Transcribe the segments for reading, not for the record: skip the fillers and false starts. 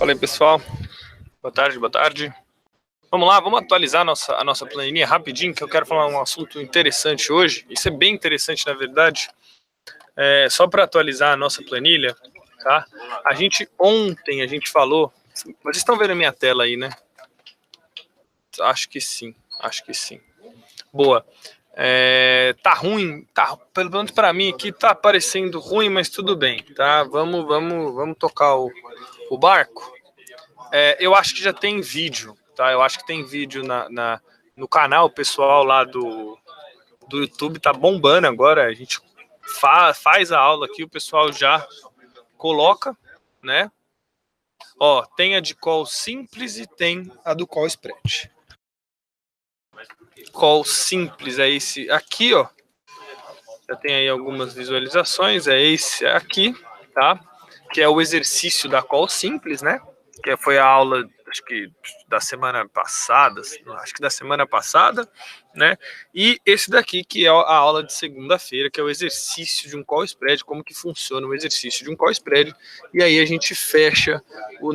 Fala aí, pessoal. Boa tarde, boa tarde. Vamos lá, vamos atualizar a nossa planilha rapidinho, que eu quero falar um assunto interessante hoje. Isso é bem interessante, na verdade. Só para atualizar a nossa planilha, tá? Ontem a gente falou... Vocês estão vendo a minha tela aí, né? Acho que sim. Boa. Tá ruim, pelo menos para mim aqui tá parecendo ruim, mas tudo bem, tá? Vamos tocar o barco. Eu acho que já tem vídeo, tá? Eu acho que tem vídeo no canal pessoal lá do YouTube, tá bombando agora. A gente faz a aula aqui, o pessoal já coloca, né? Ó, tem a de call simples e tem a do call spread. Call simples é esse aqui, ó. Já tem aí algumas visualizações, é esse aqui, tá? Que é o exercício da call simples, né? Que foi a aula, acho que da semana passada, né? E esse daqui que é a aula de segunda-feira, que é o exercício de um call spread, como que funciona o exercício de um call spread. E aí a gente fecha os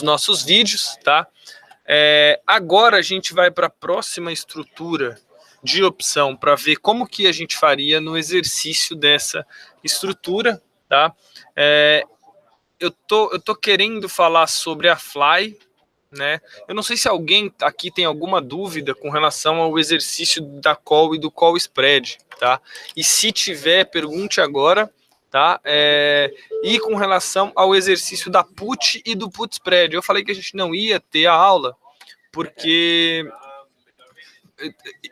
nossos vídeos, tá? Agora a gente vai para a próxima estrutura de opção para ver como que a gente faria no exercício dessa estrutura, tá? Eu tô querendo falar sobre a Fly, né? Eu não sei se alguém aqui tem alguma dúvida com relação ao exercício da call e do call spread, tá? E se tiver, pergunte agora, tá? E com relação ao exercício da put e do put spread, eu falei que a gente não ia ter a aula porque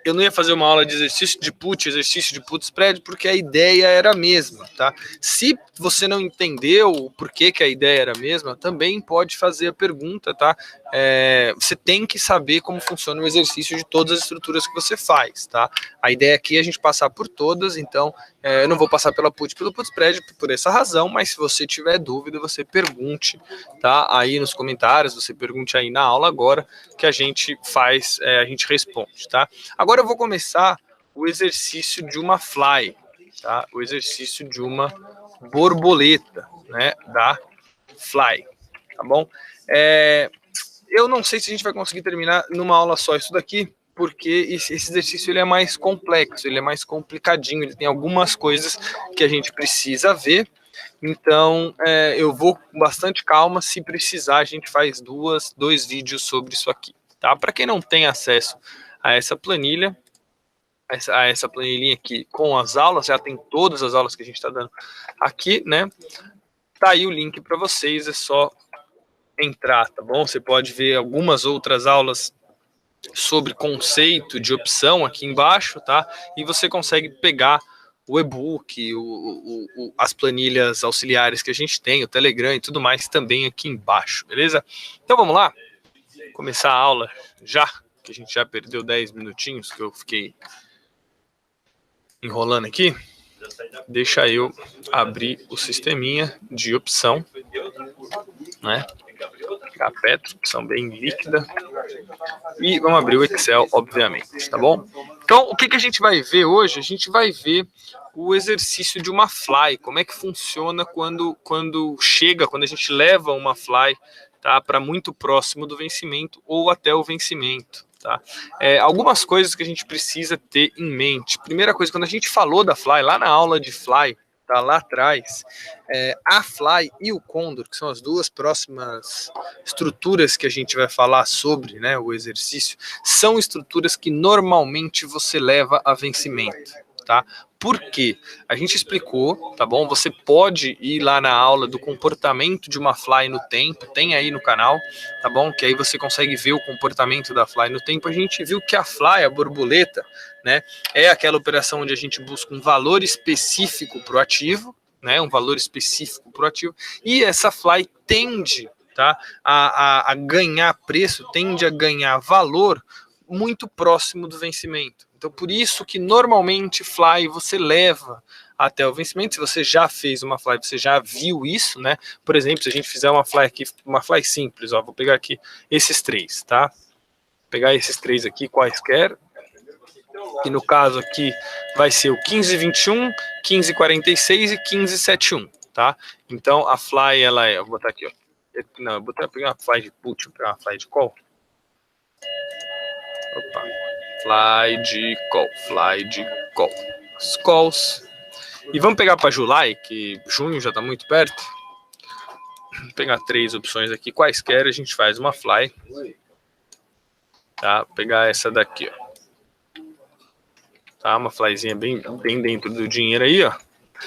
eu não ia fazer uma aula de exercício de put spread, porque a ideia era a mesma, tá? Se você não entendeu o porquê que a ideia era a mesma, também pode fazer a pergunta, tá? Você tem que saber como funciona o exercício de todas as estruturas que você faz, tá? A ideia aqui é a gente passar por todas, então eu não vou passar pela put e pelo put spread por essa razão, mas se você tiver dúvida, você pergunte, tá? Aí nos comentários, você pergunte aí na aula agora, que a gente faz, a gente responde, tá? Agora eu vou começar o exercício de uma fly, tá? O exercício de uma borboleta, né? Da fly, tá bom? Eu não sei se a gente vai conseguir terminar numa aula só isso daqui, porque esse exercício ele é mais complexo, ele é mais complicadinho, ele tem algumas coisas que a gente precisa ver. Então, eu vou com bastante calma. Se precisar, a gente faz dois vídeos sobre isso aqui, tá? Para quem não tem acesso a essa planilha, a essa planilhinha aqui com as aulas, já tem todas as aulas que a gente está dando aqui, né? Tá aí o link para vocês, é só entrar, tá bom? Você pode ver algumas outras aulas sobre conceito de opção aqui embaixo, tá? E você consegue pegar o e-book, as planilhas auxiliares que a gente tem, o Telegram e tudo mais também aqui embaixo, beleza? Então vamos lá, começar a aula já, que a gente já perdeu 10 minutinhos, que eu fiquei enrolando aqui. Deixa eu abrir o sisteminha de opção, né? Capetro, opção bem líquida. E vamos abrir o Excel, obviamente, tá bom? Então, o que a gente vai ver hoje? A gente vai ver o exercício de uma fly, como é que funciona quando a gente leva uma fly, tá, para muito próximo do vencimento ou até o vencimento, tá? Algumas coisas que a gente precisa ter em mente. Primeira coisa, quando a gente falou da fly, lá na aula de fly, tá lá atrás, a Fly e o Condor, que são as duas próximas estruturas que a gente vai falar sobre, né, o exercício, são estruturas que normalmente você leva a vencimento, tá? Por quê? A gente explicou, tá bom? Você pode ir lá na aula do comportamento de uma Fly no tempo, tem aí no canal, tá bom? Que aí você consegue ver o comportamento da Fly no tempo. A gente viu que a Fly, a borboleta, né, é aquela operação onde a gente busca um valor específico para o ativo, né, um valor específico para o ativo, e essa Fly tende, tá, a ganhar preço, tende a ganhar valor muito próximo do vencimento. Então, por isso que normalmente Fly você leva até o vencimento. Se você já fez uma Fly, você já viu isso, né? Por exemplo, se a gente fizer uma Fly aqui, uma Fly simples, ó, vou pegar aqui esses três, tá? Vou pegar esses três aqui, quaisquer, que no caso aqui vai ser o 15,21, 15,46 e 15,71, tá? Então a fly ela é, eu vou botar aqui, ó. Não, eu vou pegar uma fly de put, vou pegar uma fly de call. Opa. Fly de call. As calls. E vamos pegar para July, que junho já está muito perto. Vou pegar 3 opções aqui, quaisquer a gente faz uma fly. Tá? Vou pegar essa daqui, ó. Tá? Uma flyzinha bem dentro do dinheiro aí, ó.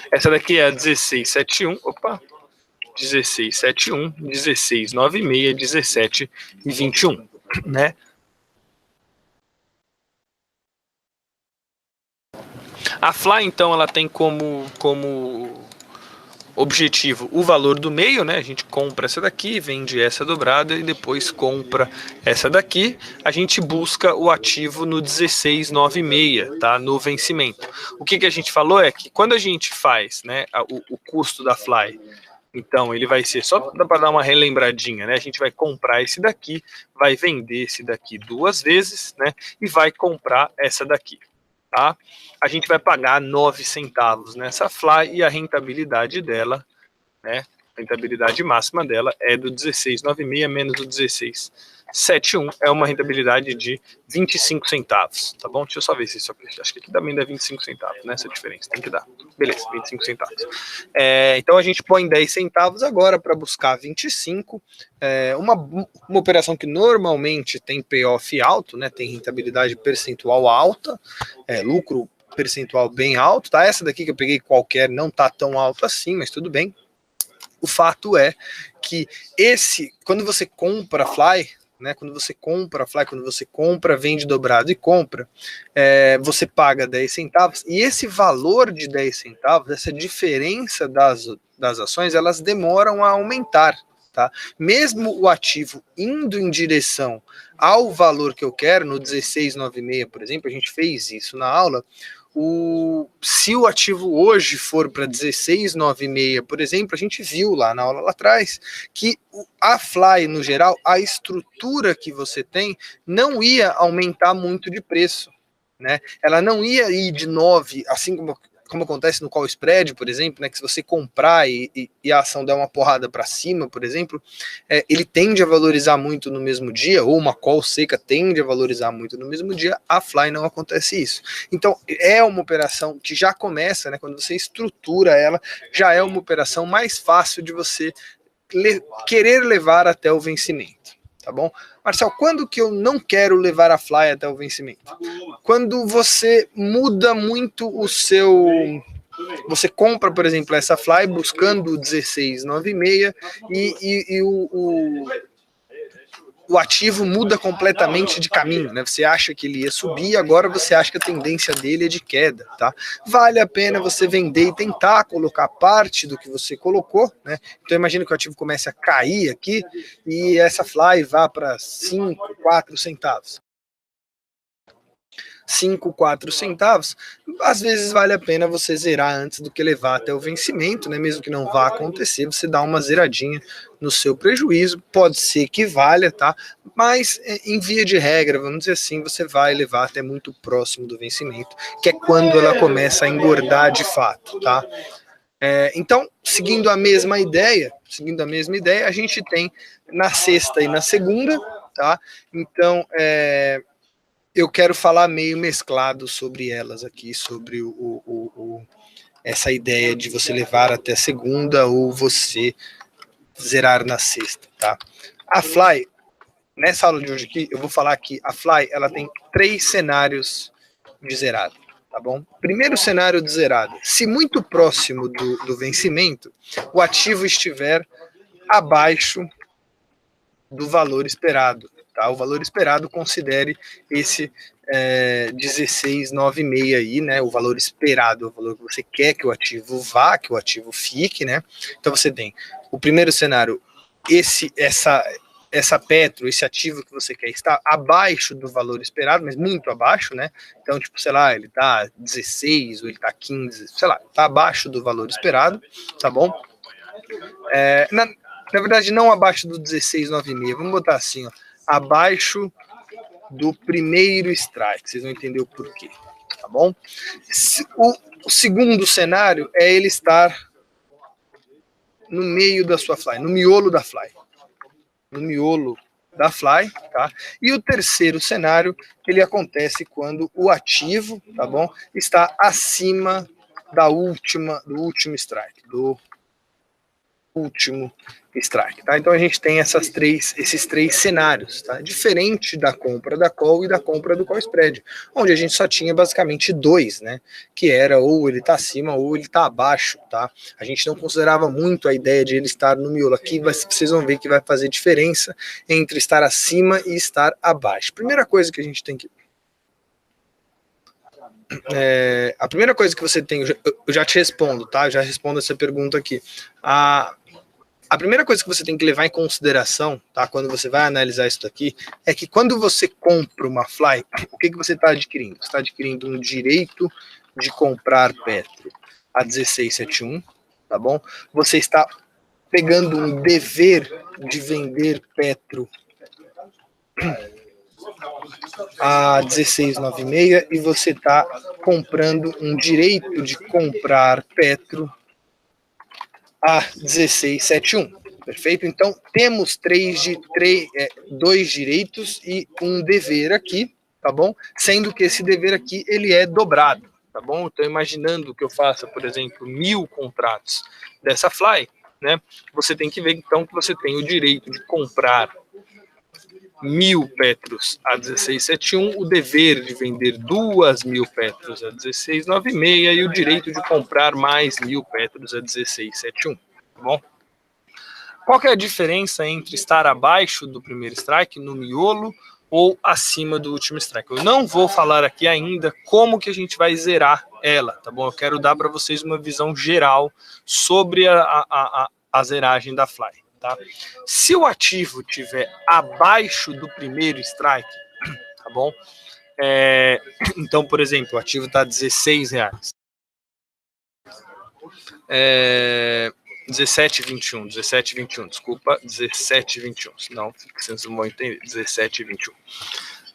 Essa daqui é a 1671. Opa. 1671, 1696, 17 e 21, né? A fly, então, ela tem como objetivo o valor do meio, né? A gente compra essa daqui, vende essa dobrada e depois compra essa daqui. A gente busca o ativo no 1696, tá? No vencimento. O que a gente falou é que quando a gente faz, né, o custo da fly, então ele vai ser, só para dar uma relembradinha, né? A gente vai comprar esse daqui, vai vender esse daqui 2 vezes, né? E vai comprar essa daqui. Tá? A gente vai pagar 9 centavos nessa fly e a rentabilidade dela, né? A rentabilidade máxima dela é do 16,96 menos o 16,71, é uma rentabilidade de 25 centavos, tá bom? Deixa eu só ver se isso aqui, acho que aqui também dá 25 centavos, né? Essa diferença, tem que dar. Beleza, 25 centavos. Então a gente põe 10 centavos agora para buscar 25. Uma operação que normalmente tem payoff alto, né? Tem rentabilidade percentual alta, lucro percentual bem alto, tá? Essa daqui que eu peguei qualquer não tá tão alto assim, mas tudo bem. O fato é que quando você compra fly, né? Quando você compra fly, quando você compra, vende dobrado e compra, você paga 10 centavos, e esse valor de 10 centavos, essa diferença das ações, elas demoram a aumentar. Tá? Mesmo o ativo indo em direção ao valor que eu quero, no 16,96, por exemplo, a gente fez isso na aula. Se o ativo hoje for para 16,96, por exemplo, a gente viu lá na aula lá atrás que a fly, no geral, a estrutura que você tem não ia aumentar muito de preço, né? Ela não ia ir de 9, assim como acontece no call spread, por exemplo, né, que se você comprar e a ação der uma porrada para cima, por exemplo, ele tende a valorizar muito no mesmo dia, ou uma call seca tende a valorizar muito no mesmo dia. A fly não acontece isso. Então é uma operação que já começa, né, quando você estrutura ela, já é uma operação mais fácil de você querer levar até o vencimento. Tá bom? Marcel, quando que eu não quero levar a fly até o vencimento? Quando você muda muito o seu... Você compra, por exemplo, essa fly buscando o 16,96 e o ativo muda completamente de caminho, né? Você acha que ele ia subir, agora você acha que a tendência dele é de queda, tá? Vale a pena você vender e tentar colocar parte do que você colocou, né? Então imagina que o ativo comece a cair aqui e essa fly vá para 5, 4 centavos. 5, 4 centavos, às vezes vale a pena você zerar antes do que levar até o vencimento, né? Mesmo que não vá acontecer, você dá uma zeradinha no seu prejuízo, pode ser que valha, tá? Mas em via de regra, vamos dizer assim, você vai levar até muito próximo do vencimento, que é quando ela começa a engordar de fato, tá? Então, seguindo a mesma ideia, a gente tem na sexta e na segunda, tá? Então, eu quero falar meio mesclado sobre elas aqui, sobre essa ideia de você levar até segunda ou você zerar na sexta, tá? A fly, nessa aula de hoje aqui, eu vou falar que a fly, ela tem 3 cenários de zerado, tá bom? Primeiro cenário de zerado, se muito próximo do vencimento, o ativo estiver abaixo do valor esperado, tá? O valor esperado, considere esse 16,96 aí, né? O valor esperado, o valor que você quer que o ativo vá, que o ativo fique, né? Então você tem o primeiro cenário, essa Petro, esse ativo que você quer está abaixo do valor esperado, mas muito abaixo, né? Então, tipo, sei lá, ele tá 16 ou ele tá 15, sei lá, tá abaixo do valor esperado, tá bom? Na verdade, não abaixo do 16,96, vamos botar assim, ó, abaixo do primeiro strike, vocês vão entender o porquê, tá bom? O segundo cenário é ele estar no meio da sua fly, no miolo da fly. No miolo da fly, tá? E o terceiro cenário, ele acontece quando o ativo, tá bom, está acima do último strike, tá? Então a gente tem esses três cenários, tá? Diferente da compra da call e da compra do call spread, onde a gente só tinha basicamente dois, né? Que era ou ele está acima ou ele está abaixo, tá? A gente não considerava muito a ideia de ele estar no miolo. Aqui vocês vão ver que vai fazer diferença entre estar acima e estar abaixo. Primeira coisa que a gente tem que a primeira coisa que você tem, eu já te respondo, tá? Eu já respondo essa pergunta aqui. A primeira coisa que você tem que levar em consideração, tá, quando você vai analisar isso daqui, é que quando você compra uma fly, o que você está adquirindo? Você está adquirindo um direito de comprar Petro a 16,71, tá bom? Você está pegando um dever de vender Petro a 16,96 e você está comprando um direito de comprar Petro a 16,71, perfeito? Então, temos dois direitos e um dever aqui, tá bom? Sendo que esse dever aqui, ele é dobrado, tá bom? Então, imaginando que eu faça, por exemplo, 1000 contratos dessa fly, né? Você tem que ver, então, que você tem o direito de comprar 1000 Petros a 16,71, o dever de vender 2.000 Petros a 16,96 e o direito de comprar mais 1000 Petros a 16,71, tá bom? Qual que é a diferença entre estar abaixo do primeiro strike, no miolo, ou acima do último strike? Eu não vou falar aqui ainda como que a gente vai zerar ela, tá bom? Eu quero dar para vocês uma visão geral sobre a zeragem da fly. Tá? Se o ativo tiver abaixo do primeiro strike, tá bom? Então, por exemplo, o ativo está R$16. 17,21, desculpa, 17,21, senão vocês não vão entender, 17,21.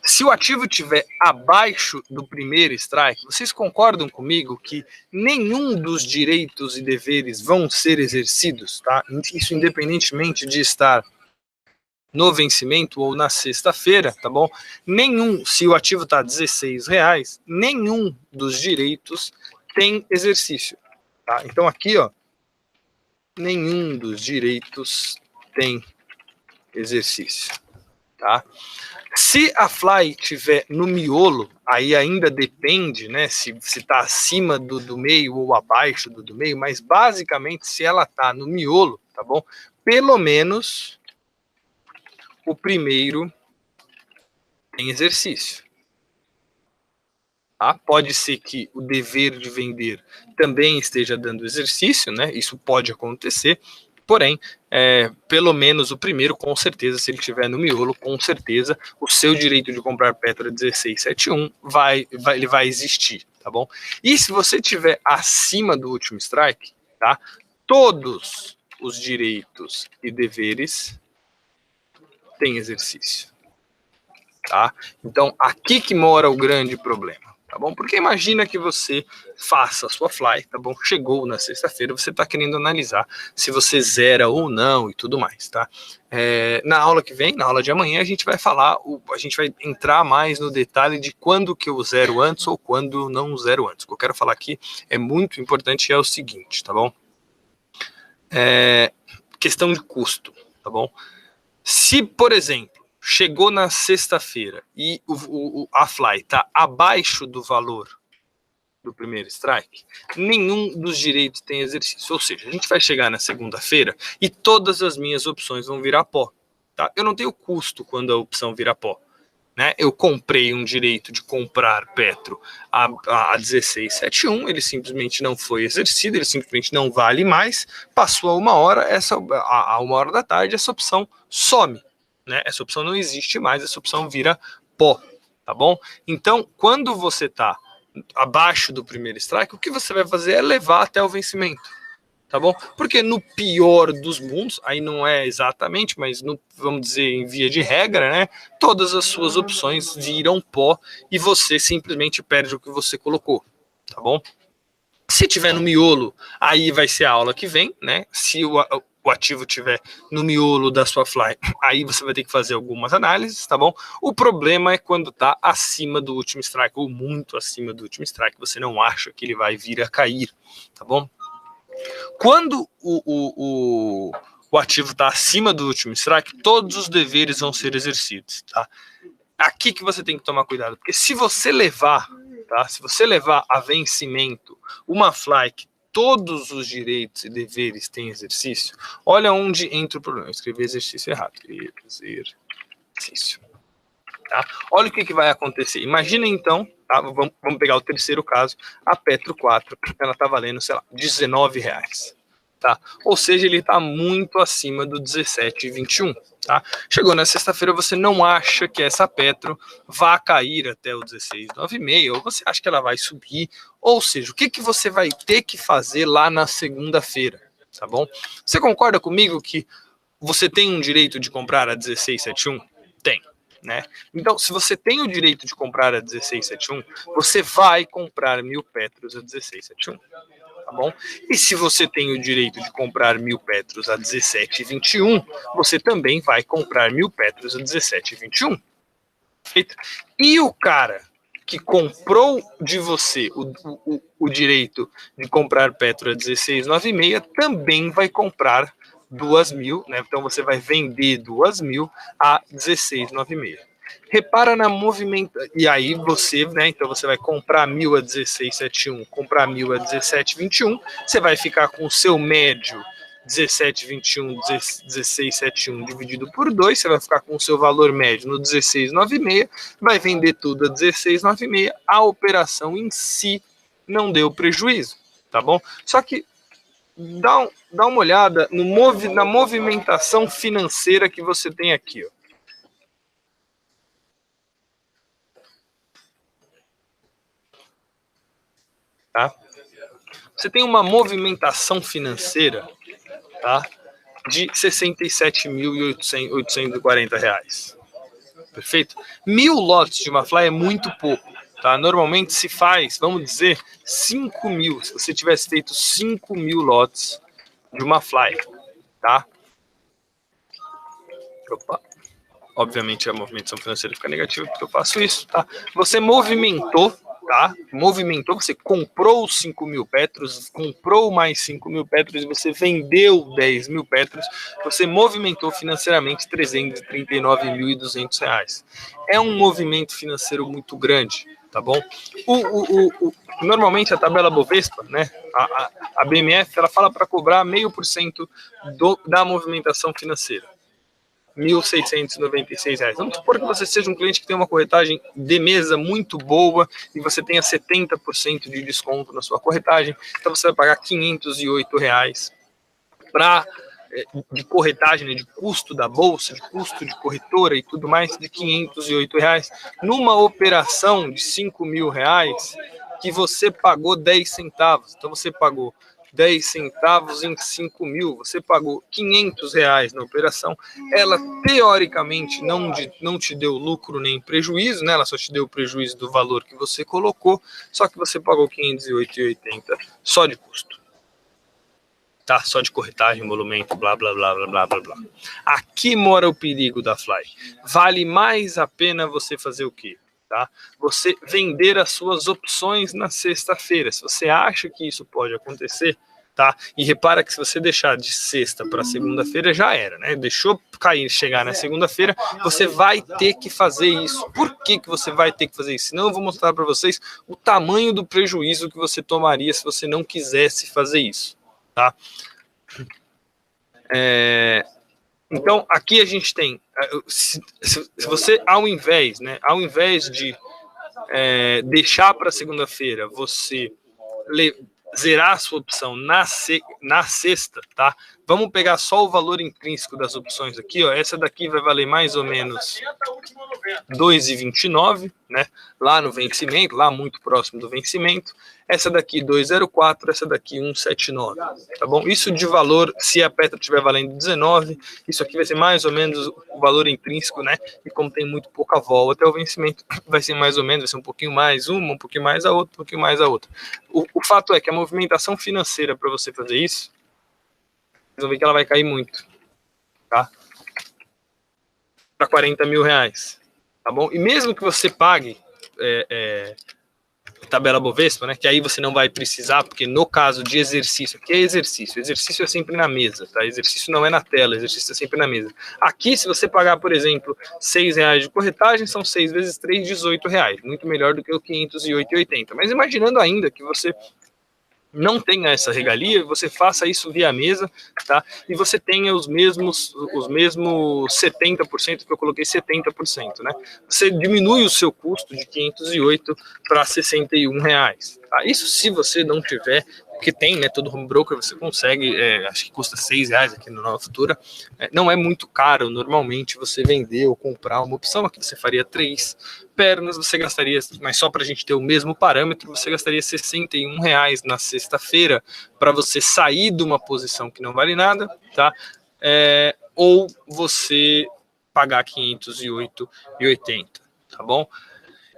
Se o ativo estiver abaixo do primeiro strike, vocês concordam comigo que nenhum dos direitos e deveres vão ser exercidos, tá? Isso independentemente de estar no vencimento ou na sexta-feira, tá bom? Se o ativo está R$16, nenhum dos direitos tem exercício, tá? Então aqui, ó, nenhum dos direitos tem exercício, tá? Se a fly estiver no miolo, aí ainda depende, né, se está acima do meio ou abaixo do meio, mas basicamente se ela está no miolo, tá bom? Pelo menos o primeiro tem exercício. Tá? Pode ser que o dever de vender também esteja dando exercício, né? Isso pode acontecer. Porém, pelo menos o primeiro, com certeza, se ele estiver no miolo, com certeza, o seu direito de comprar Petro 16,71 ele vai existir, tá bom? E se você estiver acima do último strike, tá? Todos os direitos e deveres têm exercício, tá? Então, aqui que mora o grande problema. Tá bom? Porque imagina que você faça a sua fly, tá bom? Chegou na sexta-feira, você está querendo analisar se você zera ou não e tudo mais, tá? Na aula que vem, na aula de amanhã, a gente vai a gente vai entrar mais no detalhe de quando que eu zero antes ou quando não zero antes. O que eu quero falar aqui é muito importante, é o seguinte, tá bom? Questão de custo, tá bom? Se, por exemplo, chegou na sexta-feira e a fly está abaixo do valor do primeiro strike, nenhum dos direitos tem exercício. Ou seja, a gente vai chegar na segunda-feira e todas as minhas opções vão virar pó. Tá? Eu não tenho custo quando a opção vira pó. Né? Eu comprei um direito de comprar Petro a 16,71, ele simplesmente não foi exercido, ele simplesmente não vale mais. Passou a 1 hora, a 1 hora da tarde, essa opção some. Né? Essa opção não existe mais, essa opção vira pó, tá bom? Então, quando você está abaixo do primeiro strike, o que você vai fazer é levar até o vencimento, tá bom? Porque no pior dos mundos, aí não é exatamente, mas vamos dizer em via de regra, né? Todas as suas opções viram pó e você simplesmente perde o que você colocou, tá bom? Se tiver no miolo, aí vai ser a aula que vem, né? Se o ativo tiver no miolo da sua fly, aí você vai ter que fazer algumas análises, tá bom? O problema é quando tá acima do último strike, ou muito acima do último strike, você não acha que ele vai vir a cair, tá bom? Quando o ativo está acima do último strike, todos os deveres vão ser exercidos, tá? Aqui que você tem que tomar cuidado, porque se você levar, tá? Se você levar a vencimento uma fly que todos os direitos e deveres têm exercício, olha onde entra o problema. Eu escrevi exercício errado. Exercício. Tá? Olha o que vai acontecer. Imagina então, tá? Vamos pegar o terceiro caso, a Petro 4, ela está valendo, sei lá, R$19. Tá? Ou seja, ele está muito acima do 17,21. Tá? Chegou na sexta-feira, você não acha que essa Petro vai cair até o 16,96, ou você acha que ela vai subir, ou seja, o que você vai ter que fazer lá na segunda-feira, tá bom? Você concorda comigo que você tem um direito de comprar a 16,71? Tem, né? Então, se você tem o direito de comprar a 16,71, você vai comprar 1.000 Petros a 16,71. Tá bom? E se você tem o direito de comprar 1.000 Petros a 17,21, você também vai comprar 1.000 Petros a 17,21. Perfeito? E o cara que comprou de você o direito de comprar Petro a 16,96 também vai comprar 2.000, né? Então você vai vender 2.000 a 16,96. Repara na movimentação. E aí você, né? Então você vai comprar 1.000 a 16,71, comprar 1.000 a 17,21. Você vai ficar com o seu médio 17,21, 16,71 dividido por 2. Você vai ficar com o seu valor médio no 16,96. Vai vender tudo a 16,96. A operação em si não deu prejuízo, tá bom? Só que dá uma olhada na movimentação financeira que você tem aqui, ó. Tá? Você tem uma movimentação financeira, tá, de R$ 67.840. Perfeito? 1.000 lotes de uma fly é muito pouco. Tá? Normalmente se faz, vamos dizer, 5.000. Se você tivesse feito 5.000 lotes de uma fly, tá? Opa. Obviamente a movimentação financeira fica negativa porque eu faço isso, tá? Você movimentou, tá? Movimentou, você comprou 5.000 Petros, comprou mais 5.000 Petros e você vendeu 10.000 Petros, você movimentou financeiramente R$ 339.200. É um movimento financeiro muito grande, tá bom? Normalmente a tabela Bovespa, né? A BMF, ela fala para cobrar 0,5% da movimentação financeira. R$ 1.696. Vamos supor que você seja um cliente que tem uma corretagem de mesa muito boa e você tenha 70% de desconto na sua corretagem, então você vai pagar R$ 508 de corretagem, né, de custo da bolsa, de custo de corretora e tudo mais, de R$ 508 numa operação de R$ 5.000 que você pagou 10 centavos. Então você pagou 10 centavos em 5.000, você pagou R$ 500 na operação, ela teoricamente não te deu lucro nem prejuízo, né? Ela só te deu o prejuízo do valor que você colocou, só que você pagou R$ 508,80 só de custo. Tá? Só de corretagem, emolumento, blá, blá, blá, blá, blá, blá, blá. Aqui mora o perigo da fly. Vale mais a pena você fazer o quê? Tá? Você vender as suas opções na sexta-feira. Se você acha que isso pode acontecer, tá? E repara que se você deixar de sexta para segunda-feira, já era, né? Deixou cair, chegar na segunda-feira, você vai ter que fazer isso. Por que você vai ter que fazer isso? Senão eu vou mostrar para vocês o tamanho do prejuízo que você tomaria se você não quisesse fazer isso, tá? Então, aqui a gente tem, se você, ao invés de deixar para segunda-feira, você zerar a sua opção na sexta, tá? Vamos pegar só o valor intrínseco das opções aqui, ó. Essa daqui vai valer mais ou menos 2,29, né? Lá no vencimento, lá muito próximo do vencimento. essa daqui 204, essa daqui 179, tá bom? Isso de valor, se a Petro estiver valendo 19, isso aqui vai ser mais ou menos o valor intrínseco, né? E como tem muito pouca vol até o vencimento, vai ser mais ou menos, vai ser um pouquinho mais uma, um pouquinho mais a outra, um pouquinho mais a outra. O fato é que a movimentação financeira para você fazer isso, vocês vão ver que ela vai cair muito, tá? Para 40 mil reais, tá bom? E mesmo que você pague tabela Bovespa, né? Que aí você não vai precisar, porque no caso de exercício, aqui é exercício é sempre na mesa, tá? Exercício não é na tela, exercício é sempre na mesa. Aqui, se você pagar, por exemplo, R$6 de corretagem, são 6 vezes 3, R$18, muito melhor do que o 508,80. Mas imaginando ainda que você não tenha essa regalia, você faça isso via mesa, tá? E você tenha os mesmos 70%, que eu coloquei 70%, né? Você diminui o seu custo de 508 para R$61, tá? Isso se você não tiver, porque tem, né? Todo home broker você consegue, acho que custa R$6 aqui no Nova Futura, não é muito caro normalmente você vender ou comprar uma opção, aqui você faria 3 pernas, você gastaria, mas só para a gente ter o mesmo parâmetro, você gastaria R$61 na sexta-feira para você sair de uma posição que não vale nada, tá? Ou você pagar 508,80, tá bom?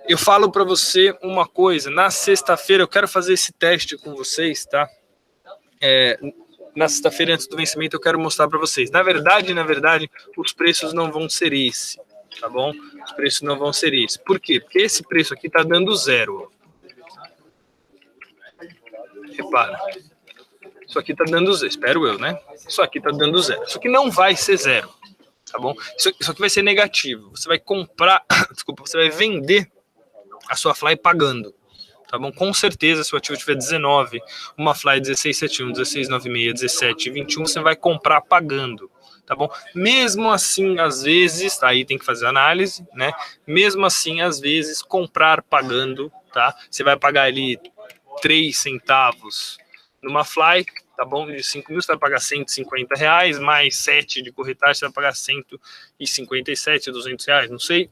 Eu falo para você uma coisa, na sexta-feira eu quero fazer esse teste com vocês, tá? Na sexta-feira antes do vencimento eu quero mostrar para vocês. Na verdade, os preços não vão ser esse, tá bom? Os preços não vão ser esse. Por quê? Porque esse preço aqui tá dando 0. Repara. Isso aqui tá dando 0, espero eu, né? Isso aqui tá dando 0. Isso aqui não vai ser 0, tá bom? Isso aqui vai ser negativo. Você vai comprar, desculpa, você vai vender a sua fly pagando, tá bom? Com certeza, se o ativo tiver 19, uma fly 1671, 1696, 1721, você vai comprar pagando, tá bom? Mesmo assim, às vezes, aí tem que fazer análise, né? Mesmo assim, às vezes, comprar pagando, tá? Você vai pagar ali 3 centavos numa fly, tá bom? De 5 mil, você vai pagar R$150, mais 7 de corretagem, você vai pagar 157, R$200, não sei.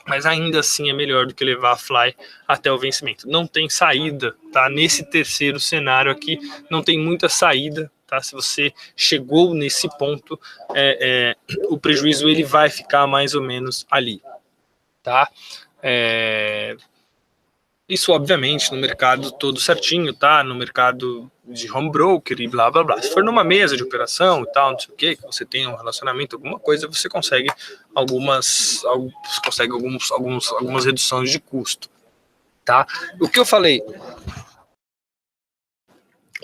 Mas ainda assim é melhor do que levar a fly até o vencimento. Não tem saída, tá? Nesse terceiro cenário aqui, não tem muita saída, tá? Se você chegou nesse ponto, o prejuízo ele vai ficar mais ou menos ali, tá? Isso, obviamente, no mercado todo certinho, tá? No mercado de home broker e blá, blá, blá. Se for numa mesa de operação e tal, não sei o que você tem um relacionamento, alguma coisa, você consegue algumas reduções de custo, tá? O que eu falei,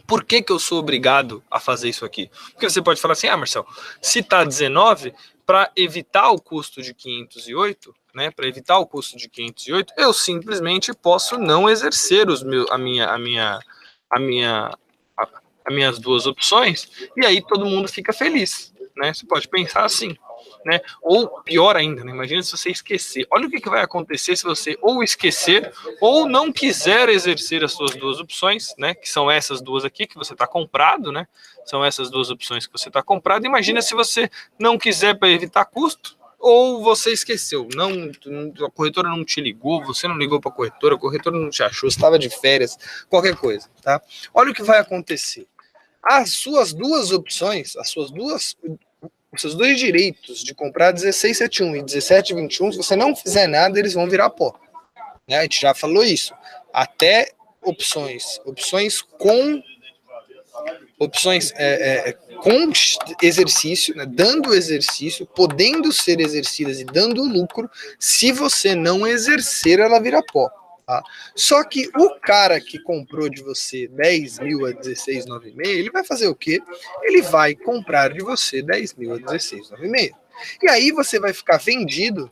por que eu sou obrigado a fazer isso aqui? Porque você pode falar assim, Marcelo, se tá 19, para evitar o custo de 508, né, para evitar o custo de 508, eu simplesmente posso não exercer as minhas duas opções, e aí todo mundo fica feliz, né? Você pode pensar assim, né? Ou pior ainda, né? Imagina se você esquecer. Olha o que vai acontecer se você ou esquecer ou não quiser exercer as suas duas opções, né? Que são essas duas aqui que você está comprado, né? São essas duas opções que você está comprado. Imagina se você não quiser para evitar custo, ou você esqueceu, a corretora não te ligou, você não ligou para a corretora não te achou, você estava de férias, qualquer coisa, tá? Olha o que vai acontecer. As suas duas opções, os seus dois direitos de comprar 1671 e 1721, se você não fizer nada, eles vão virar pó. Né? A gente já falou isso. Até opções com exercício, né, dando exercício, podendo ser exercidas e dando lucro, se você não exercer, ela vira pó. Tá? Só que o cara que comprou de você 10 mil a 16,96, ele vai fazer o quê? Ele vai comprar de você 10 mil a 16,96. E aí você vai ficar vendido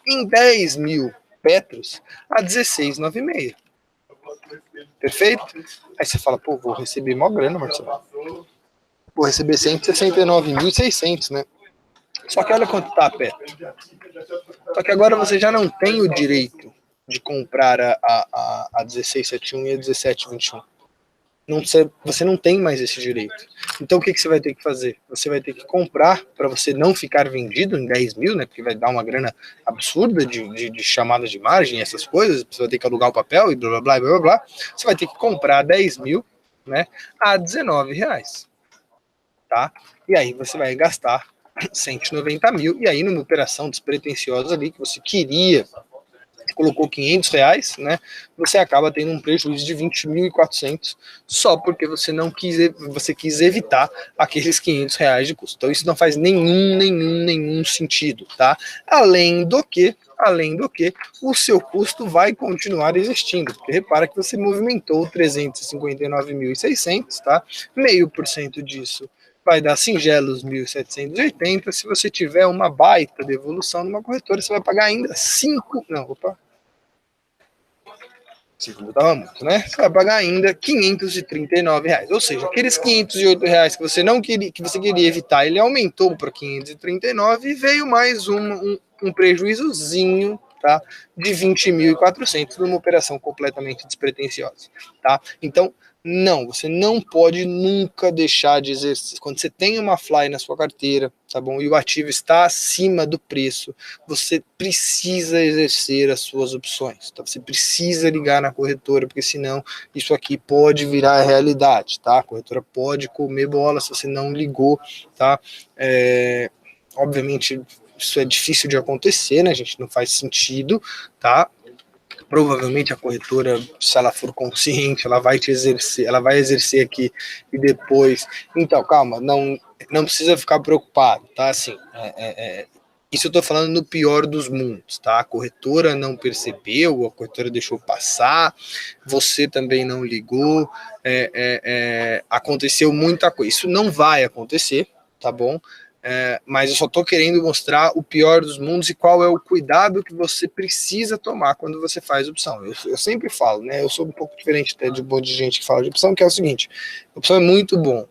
em 10 mil petros a 16,96. Perfeito? Aí você fala, pô, vou receber mó grana, Marcelo. Vou receber 169.600, né? Só que olha quanto tá a petro. Só que agora você já não tem o direito de comprar a 1671 e a 1721. Você não tem mais esse direito. Então o que você vai ter que fazer? Você vai ter que comprar para você não ficar vendido em 10 mil, né? Porque vai dar uma grana absurda de chamada de margem, essas coisas. Você vai ter que alugar o papel e blá blá blá blá blá. Você vai ter que comprar 10 mil, né? A R$19, tá? E aí você vai gastar 190 mil. E aí numa operação despretensiosa ali que você queria, colocou R$500, né? Você acaba tendo um prejuízo de 20.400 só porque você não quis evitar aqueles R$500 de custo. Então isso não faz nenhum sentido, tá? Além do que, o seu custo vai continuar existindo. Porque repara que você movimentou 359.600, tá? 0,5% disso vai dar singelos 1.780. Se você tiver uma baita devolução numa corretora, você vai pagar ainda 5. Não, opa. 5 dava muito, né? Você vai pagar ainda R$539. Ou seja, aqueles R$508 que você não queria, que você queria evitar, ele aumentou para 539 e veio mais um prejuízozinho, tá? De 20.400 numa operação completamente despretensiosa, tá? Então, não, você não pode nunca deixar de exercer. Quando você tem uma fly na sua carteira, tá bom? E o ativo está acima do preço, você precisa exercer as suas opções, tá? Você precisa ligar na corretora, porque senão isso aqui pode virar realidade, tá? A corretora pode comer bola se você não ligou, tá? Obviamente isso é difícil de acontecer, né, gente? Não faz sentido, tá? Provavelmente a corretora, se ela for consciente, ela vai exercer aqui e depois. Então, calma, não precisa ficar preocupado, tá? Assim, isso eu tô falando no pior dos mundos, tá? A corretora não percebeu, a corretora deixou passar, você também não ligou, aconteceu muita coisa. Isso não vai acontecer, tá bom? Mas eu só estou querendo mostrar o pior dos mundos e qual é o cuidado que você precisa tomar quando você faz opção. Eu sempre falo, né? Eu sou um pouco diferente até de um monte de gente que fala de opção, que é o seguinte: opção é muito bom,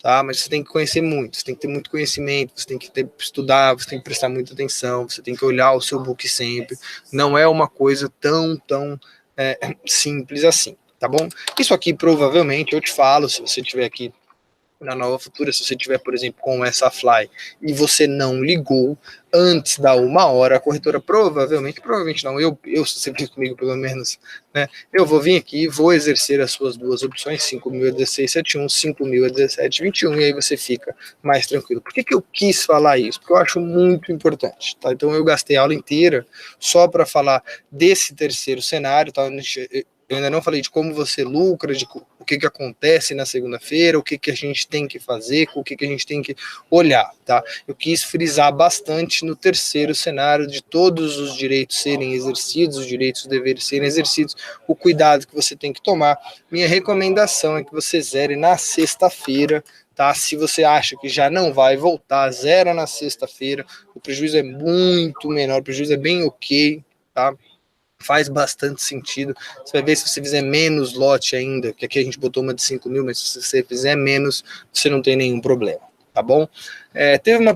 tá? Mas você tem que conhecer muito, você tem que ter muito conhecimento, você tem que estudar, você tem que prestar muita atenção, você tem que olhar o seu book sempre. Não é uma coisa tão simples assim, tá bom? Isso aqui provavelmente eu te falo, se você tiver aqui na Nova Futura, se você tiver, por exemplo, com essa Fly e você não ligou antes da 1 hora, a corretora provavelmente não, eu se você vir comigo pelo menos, né, eu vou vir aqui e vou exercer as suas duas opções, 5.000 a 1671, 5.000 a 1721, e aí você fica mais tranquilo. Por que eu quis falar isso? Porque eu acho muito importante, tá? Então eu gastei a aula inteira só para falar desse terceiro cenário, tá? Eu ainda não falei de como você lucra, de o que acontece na segunda-feira, o que a gente tem que fazer, o que a gente tem que olhar, tá? Eu quis frisar bastante no terceiro cenário de todos os direitos serem exercidos, os direitos e deveres serem exercidos, o cuidado que você tem que tomar. Minha recomendação é que você zere na sexta-feira, tá? Se você acha que já não vai voltar, zera na sexta-feira, o prejuízo é muito menor, o prejuízo é bem ok, tá? Faz bastante sentido. Você vai ver se você fizer menos lote ainda, que aqui a gente botou uma de 5.000, mas se você fizer menos, você não tem nenhum problema, tá bom? Teve uma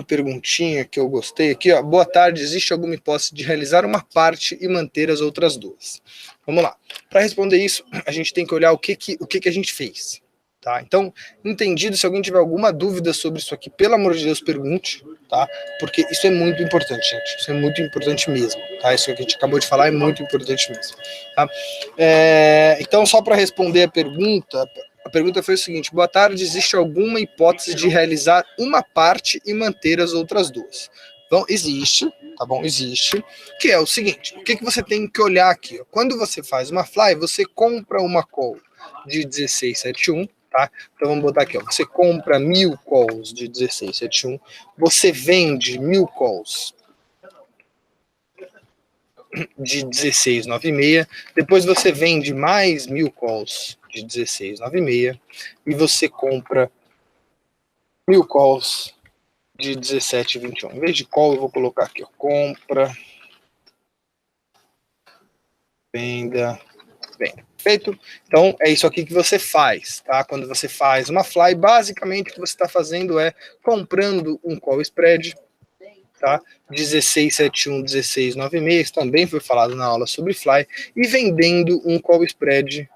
perguntinha que eu gostei aqui, ó. Boa tarde, existe alguma hipótese de realizar uma parte e manter as outras duas? Vamos lá. Para responder isso, a gente tem que olhar o que a gente fez. Tá? Então, entendido, se alguém tiver alguma dúvida sobre isso aqui, pelo amor de Deus, pergunte, tá? Porque isso é muito importante, gente. Isso é muito importante mesmo, tá? Isso que a gente acabou de falar é muito importante mesmo, tá? Então, só para responder a pergunta foi o seguinte: boa tarde, existe alguma hipótese de realizar uma parte e manter as outras duas? Então, existe, tá bom? Existe, que é o seguinte: o que você tem que olhar aqui? Ó? Quando você faz uma fly, você compra uma call de 1671, tá? Então vamos botar aqui, ó. Você compra 1.000 calls de 1671, você vende 1.000 calls de 1696, depois você vende mais 1.000 calls de 1696 e você compra 1.000 calls de 1721. Em vez de call, eu vou colocar aqui, ó, compra, venda. Perfeito? Então, é isso aqui que você faz, tá? Quando você faz uma fly, basicamente o que você está fazendo é comprando um call spread, tá? 1671, 1696, também foi falado na aula sobre fly, e vendendo um call spread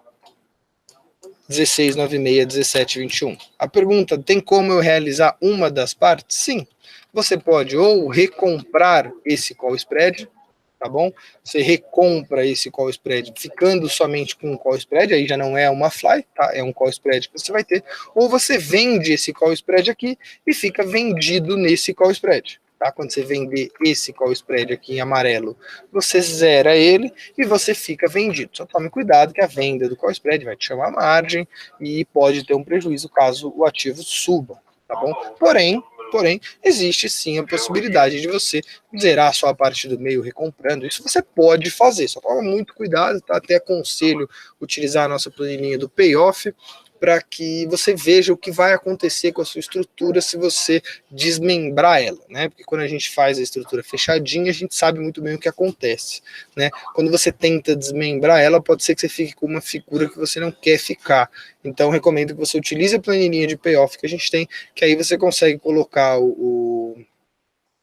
16,96, 17,21. A pergunta, tem como eu realizar uma das partes? Sim. Você pode ou recomprar esse call spread, tá bom? Você recompra esse call spread ficando somente com o call spread, aí já não é uma fly, tá? É um call spread que você vai ter. Ou você vende esse call spread aqui e fica vendido nesse call spread. Tá? Quando você vender esse call spread aqui em amarelo, você zera ele e você fica vendido. Só tome cuidado que a venda do call spread vai te chamar margem e pode ter um prejuízo caso o ativo suba, tá bom? Porém, existe sim a possibilidade de você zerar a sua parte do meio recomprando. Isso você pode fazer, só toma muito cuidado, tá? Até aconselho utilizar a nossa planilhinha do payoff para que você veja o que vai acontecer com a sua estrutura se você desmembrar ela, né? Porque quando a gente faz a estrutura fechadinha, a gente sabe muito bem o que acontece, né? Quando você tenta desmembrar ela, pode ser que você fique com uma figura que você não quer ficar. Então, recomendo que você utilize a planilhinha de payoff que a gente tem, que aí você consegue colocar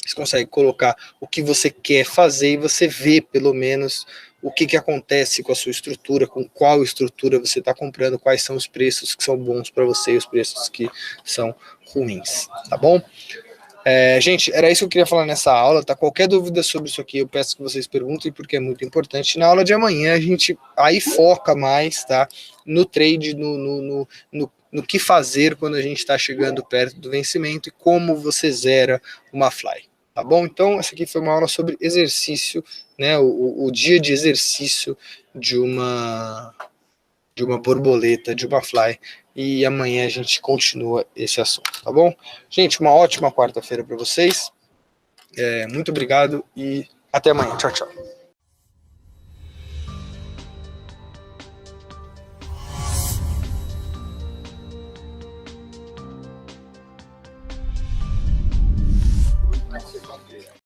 você consegue colocar o que você quer fazer e você vê, pelo menos, o que acontece com a sua estrutura, com qual estrutura você está comprando, quais são os preços que são bons para você e os preços que são ruins, tá bom? Gente, era isso que eu queria falar nessa aula, tá? Qualquer dúvida sobre isso aqui, eu peço que vocês perguntem, porque é muito importante. Na aula de amanhã, a gente aí foca mais, tá? No trade, no que fazer quando a gente está chegando perto do vencimento e como você zera uma fly. Tá bom? Então, essa aqui foi uma aula sobre exercício, né? O dia de exercício de uma borboleta, de uma fly. E amanhã a gente continua esse assunto, tá bom? Gente, uma ótima quarta-feira para vocês. Muito obrigado e até amanhã. Tchau, tchau.